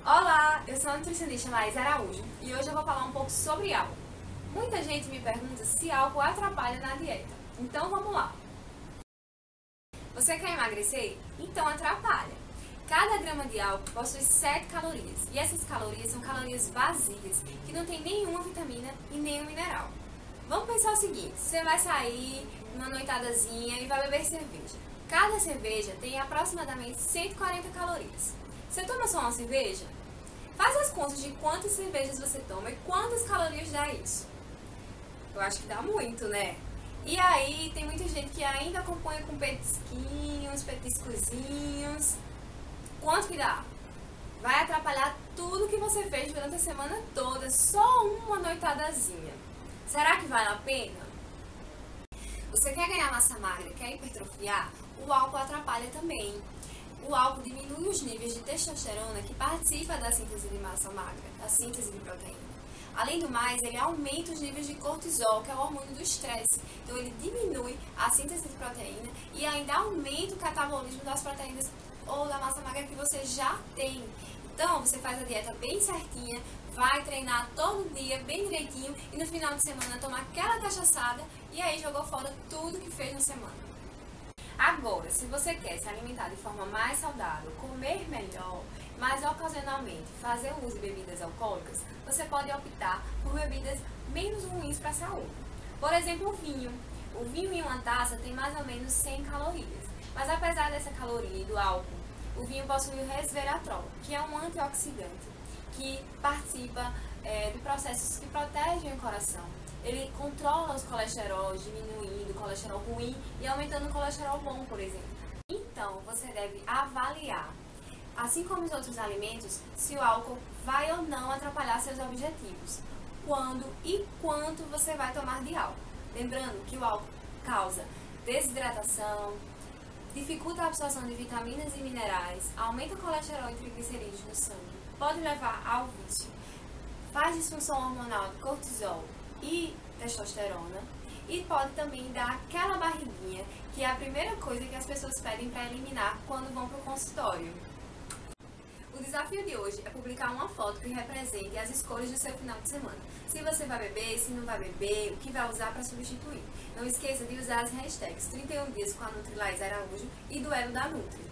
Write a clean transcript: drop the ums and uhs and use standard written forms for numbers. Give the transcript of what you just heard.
Olá, eu sou a nutricionista Laís Araújo e hoje eu vou falar um pouco sobre álcool. Muita gente me pergunta se álcool atrapalha na dieta, então vamos lá. Você quer emagrecer? Então atrapalha. Cada grama de álcool possui 7 calorias e essas calorias são calorias vazias, que não tem nenhuma vitamina e nenhum mineral. Vamos pensar o seguinte, você vai sair numa noitadazinha e vai beber cerveja. Cada cerveja tem aproximadamente 140 calorias. Você toma só uma cerveja? Faz as contas de quantas cervejas você toma e quantas calorias dá isso. Eu acho que dá muito, né? E aí tem muita gente que ainda acompanha com petisquinhos, petiscozinhos. Quanto que dá? Vai atrapalhar tudo que você fez durante a semana toda, só uma noitadazinha. Será que vale a pena? Você quer ganhar massa magra, quer hipertrofiar? O álcool atrapalha também. O álcool diminui os níveis de testosterona que participa da síntese de massa magra, da síntese de proteína. Além do mais, ele aumenta os níveis de cortisol, que é o hormônio do estresse. Então ele diminui a síntese de proteína e ainda aumenta o catabolismo das proteínas ou da massa magra que você já tem. Então você faz a dieta bem certinha, vai treinar todo dia bem direitinho e no final de semana toma aquela cachaçada e aí jogou fora tudo que fez na semana. Agora, se você quer se alimentar de forma mais saudável, comer melhor, mas ocasionalmente fazer uso de bebidas alcoólicas, você pode optar por bebidas menos ruins para a saúde. Por exemplo, o vinho. O vinho em uma taça tem mais ou menos 100 calorias, mas apesar dessa caloria e do álcool, o vinho possui o resveratrol, que é um antioxidante, que participa de processos que protegem o coração. Ele controla os colesteróis, diminuindo o colesterol ruim e aumentando o colesterol bom, por exemplo. Então, você deve avaliar, assim como os outros alimentos, se o álcool vai ou não atrapalhar seus objetivos. Quando e quanto você vai tomar de álcool. Lembrando que o álcool causa desidratação, dificulta a absorção de vitaminas e minerais, aumenta o colesterol e triglicerídeos no sangue, pode levar ao vício, faz disfunção hormonal de cortisol e testosterona e pode também dar aquela barriguinha, que é a primeira coisa que as pessoas pedem para eliminar quando vão para o consultório. O desafio de hoje é publicar uma foto que represente as escolhas do seu final de semana. Se você vai beber, se não vai beber, o que vai usar para substituir. Não esqueça de usar as hashtags 31 dias com a Nutri Laís Araújo e Duelo da Nutri.